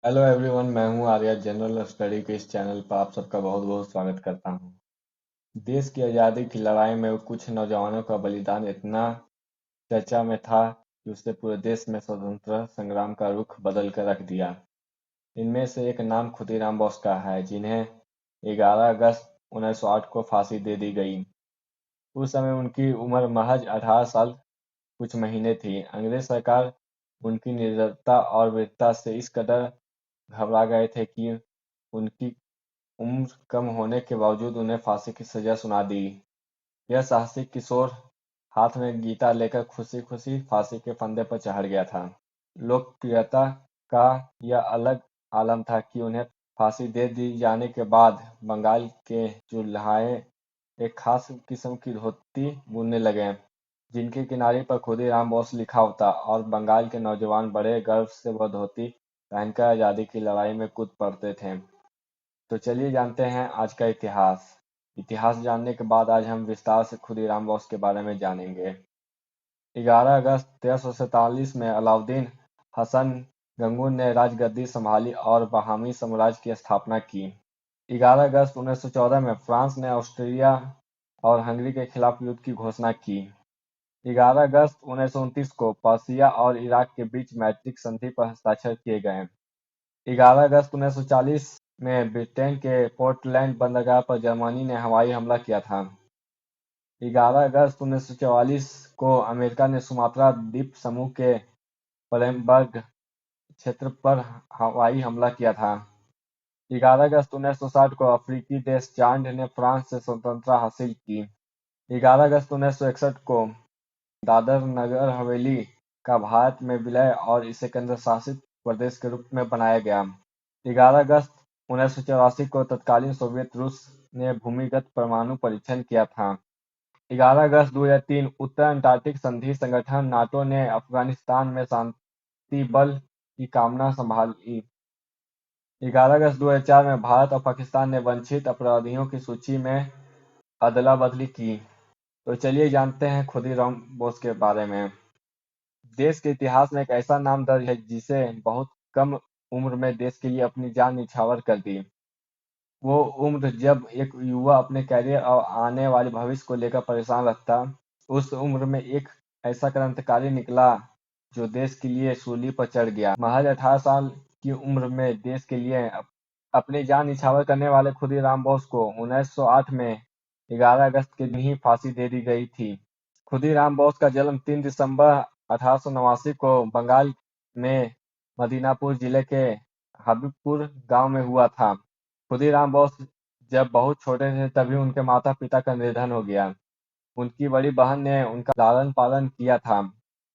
Hello everyone, मैं हूं Arya. General study के इस चैनल पर आप सबका बहुत बहुत स्वागत करता हूं। देश की आज़ादी की लड़ाई में कुछ नौजवानों का बलिदान इतना चर्चा में था कि उसने पूरे देश में स्वतंत्रता संग्राम का रुख बदल कर रख दिया। इनमें से एक नाम खुदीराम बोस का है, जिन्हें 11 अगस्त 1908 को फांसी दे दी गई। उस समय उनकी उम्र महज 18 साल कुछ महीने थी। अंग्रेज सरकार उनकी निर्दयता और वीरता से इस कदर घबरा गए थे कि उनकी उम्र कम होने के बावजूद उन्हें फांसी की सजा सुना दी। यह साहसी किशोर हाथ में गीता लेकर खुशी खुशी फांसी के फंदे पर चढ़ गया था। लोकप्रियता का यह अलग आलम था कि उन्हें फांसी दे दी जाने के बाद बंगाल के चूल्हाए एक खास किस्म की धोती बुनने लगे, जिनके किनारे पर खुदीराम बोस लिखा होता, और बंगाल के नौजवान बड़े गर्व से वह धोती पहनकर आजादी की लड़ाई में कूद पड़ते थे। तो चलिए जानते हैं आज का इतिहास। इतिहास जानने के बाद आज हम विस्तार से खुदीराम बोस के बारे में जानेंगे। 11 अगस्त 1347 में अलाउद्दीन हसन गंगून ने राजगद्दी संभाली और बहामी साम्राज्य की स्थापना की। 11 अगस्त 1914 में फ्रांस ने ऑस्ट्रिया और हंगरी के खिलाफ युद्ध की घोषणा की। 11 अगस्त 1929 को पर्सिया और इराक के बीच मैत्रिक संधि पर हस्ताक्षर किए गए। 11 अगस्त 1940 में ब्रिटेन के पोर्टलैंड बंदरगाह पर जर्मनी ने हवाई हमला किया था। 11 अगस्त 1944 को अमेरिका ने सुमात्रा द्वीप समूह के पलेमबर्ग क्षेत्र पर हवाई हमला किया था। 11 अगस्त 1960 को अफ्रीकी देश चाड ने फ्रांस से स्वतंत्रता हासिल की। 11 अगस्त 1961 को दादर नगर हवेली का भारत में विलय और इसे केंद्र शासित प्रदेश के रूप में बनाया गया। 11 अगस्त 1984 को तत्कालीन सोवियत रूस ने भूमिगत परमाणु परीक्षण किया था। 11 अगस्त 2003 उत्तर अंटार्कटिक संधि संगठन नाटो ने अफगानिस्तान में शांति बल की कामना संभाली। 11 अगस्त 2004 में भारत और पाकिस्तान ने वांछित अपराधियों की सूची में अदला बदली की। तो चलिए जानते हैं खुदीराम बोस के बारे में। देश के इतिहास में एक ऐसा नाम दर्ज है जिसे बहुत कम उम्र में देश के लिए अपनी जान निछावर कर दी। वो उम्र जब एक युवा अपने करियर और आने वाले भविष्य को लेकर परेशान रहता, उस उम्र में एक ऐसा क्रांतिकारी निकला जो देश के लिए सूली पर चढ़ गया। महज 18 साल की उम्र में देश के लिए अपनी जान निछावर करने वाले खुदीराम बोस को 1908 में 11 अगस्त के दिन ही फांसी दे दी गई थी। खुदीराम बोस का जन्म 3 दिसंबर 1889 को बंगाल में मदीनापुर जिले के हबीबपुर गांव में हुआ था। खुदीराम बोस जब बहुत छोटे थे तभी उनके माता पिता का निधन हो गया। उनकी बड़ी बहन ने उनका लालन पालन किया था।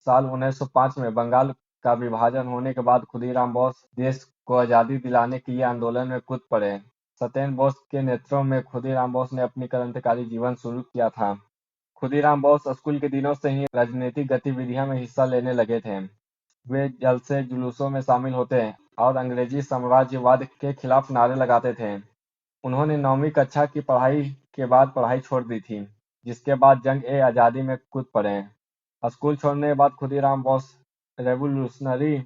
साल 1905 में बंगाल का विभाजन होने के बाद खुदीराम बोस देश को आजादी दिलाने के लिए आंदोलन में कूद पड़े। सत्येंद्र बोस के नेतृत्व में खुदीराम बोस ने अपनी क्रांतिकारी जीवन शुरू किया था। खुदीराम बोस स्कूल के दिनों से ही राजनीतिक गतिविधियों में हिस्सा लेने लगे थे। वे जलसे जुलूसों में शामिल होते और अंग्रेजी साम्राज्यवाद के खिलाफ नारे लगाते थे। उन्होंने 9वीं कक्षा की पढ़ाई के बाद पढ़ाई छोड़ दी थी, जिसके बाद जंग-ए-आज़ादी में कूद पड़े। स्कूल छोड़ने के बाद खुदीराम बोस रेवोल्यूशनरी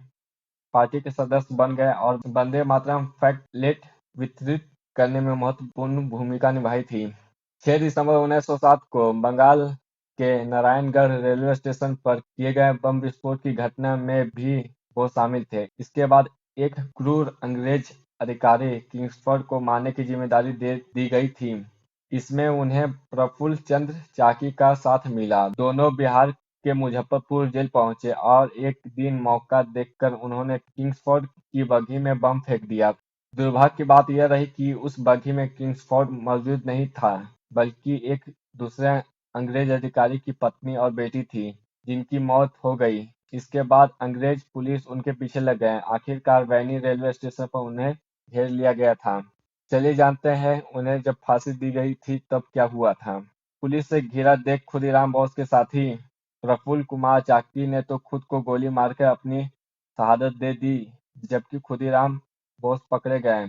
पार्टी के सदस्य बन गए और वंदे मातरम पैम्फलेट वितरित करने में महत्वपूर्ण भूमिका निभाई थी। 6 दिसंबर 1907 को बंगाल के नारायणगढ़ रेलवे स्टेशन पर किए गए बम विस्फोट की घटना में भी वो शामिल थे। इसके बाद एक क्रूर अंग्रेज अधिकारी किंग्सफोर्ड को मारने की जिम्मेदारी दे दी गई थी। इसमें उन्हें प्रफुल्ल चंद्र चाकी का साथ मिला। दोनों बिहार के मुजफ्फरपुर जेल पहुंचे और एक दिन मौका देखकर उन्होंने किंग्सफोर्ड की बग्घी में बम फेंक दिया। दुर्भाग्य की बात यह रही कि उस बग्घी में किंग्सफोर्ड मौजूद नहीं था, बल्कि एक दूसरे अंग्रेज अधिकारी की पत्नी और बेटी थी, जिनकी मौत हो गई। इसके बाद अंग्रेज पुलिस उनके पीछे लग गए। आखिरकार बैनी रेलवे स्टेशन पर उन्हें घेर लिया गया था। चलिए जानते हैं उन्हें जब फांसी दी गई थी तब क्या हुआ था। पुलिस से घिरा देख खुदीराम बोस के साथी प्रफुल्ल कुमार चाकी ने तो खुद को गोली मारकर अपनी शहादत दे दी, जबकि खुदीराम बोस पकड़े गए।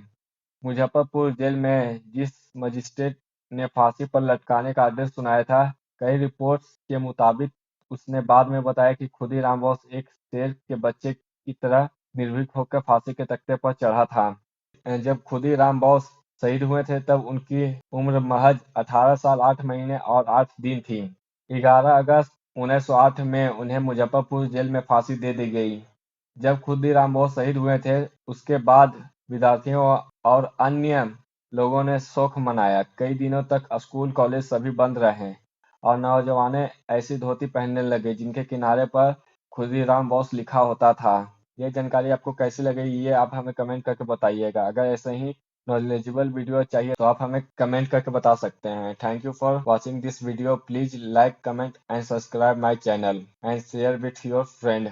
मुजफ्फरपुर जेल में जिस मजिस्ट्रेट ने फांसी पर लटकाने का आदेश सुनाया था, कई रिपोर्ट्स के मुताबिक उसने बाद में बताया कि खुदीराम बोस एक शेर के बच्चे की तरह निर्भीक होकर फांसी के तख्ते पर चढ़ा था। जब खुदीराम बोस शहीद हुए थे तब उनकी उम्र महज 18 साल 8 महीने और 8 दिन थी। 11 अगस्त 1908 में उन्हें मुजफ्फरपुर जेल में फांसी दे दी गई। जब खुदीराम बोस शहीद हुए थे उसके बाद विद्यार्थियों और अन्य लोगों ने शोक मनाया। कई दिनों तक स्कूल कॉलेज सभी बंद रहे और नौजवान ऐसी धोती पहनने लगे जिनके किनारे पर खुदीराम बोस लिखा होता था। ये जानकारी आपको कैसी लगी ये आप हमें कमेंट करके बताइएगा। अगर ऐसे ही नॉलेजेबल वीडियो चाहिए तो आप हमें कमेंट करके बता सकते हैं। Thank you for watching this video. Please like, comment and subscribe my channel and share with your friend.